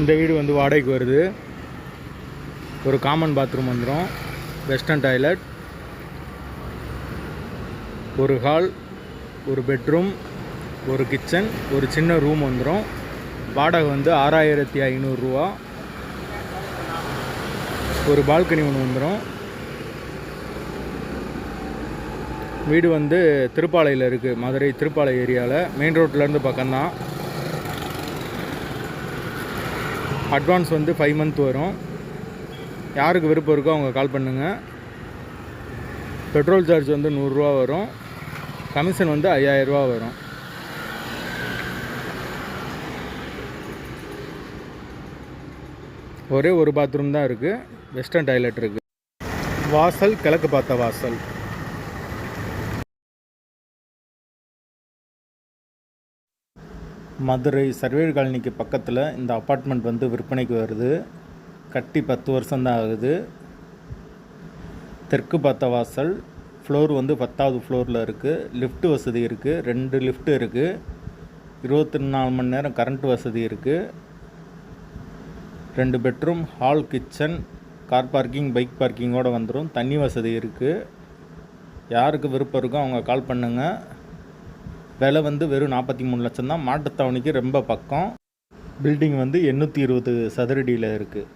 இந்த வீடு வந்து வாடகைக்கு வருது. ஒரு காமன் பாத்ரூம் வந்துடும், வெஸ்டர்ன் டாய்லெட், ஒரு ஹால், ஒரு பெட்ரூம், ஒரு கிச்சன், ஒரு சின்ன ரூம் வந்துடும். வாடகை வந்து 6500 ரூபா. ஒரு பால்கனி ஒன்று வந்துடும். வீடு வந்து திருப்பாலையில் இருக்குது, மதுரை திருப்பாலை ஏரியாவில். மெயின் ரோட்லேருந்து பக்கம்தான். அட்வான்ஸ் வந்து 5 மந்த் வரும். யாருக்கு விருப்பம் இருக்கோ அவங்க கால் பண்ணுங்கள். பெட்ரோல் சார்ஜ் வந்து 100 ரூபா வரும். கமிஷன் வந்து 5000 ரூபா வரும். ஒரே ஒரு பாத்ரூம் தான் இருக்குது, வெஸ்டர்ன் டாய்லெட் இருக்குது. வாசல் கிழக்கு பார்த்த வாசல். மதுரை சர்வேர் காலனிக்கு பக்கத்தில் இந்த அப்பார்ட்மெண்ட் வந்து விற்பனைக்கு வருது. கட்டி 10 வருஷம்தான் ஆகுது. தெற்கு பார்த்த வாசல். ஃப்ளோர் வந்து 10வது ஃப்ளோரில் இருக்குது. லிஃப்ட் வசதி இருக்குது, 2 லிஃப்ட் இருக்குது. 24 மணி நேரம் கரண்ட் வசதி இருக்குது. 2 bedroom, hall, kitchen, car parking, bike பார்க்கிங்கோடு வந்துடும். தண்ணி வசதி இருக்குது. யாருக்கு விருப்பம் இருக்கோ அவங்க கால் பண்ணுங்கள். விலை வந்து வெறும் 43 லட்சம் தான். மாட்டுத்தாவணிக்கு ரொம்ப பக்கம். பில்டிங் வந்து 820 சதுரடியில் இருக்குது.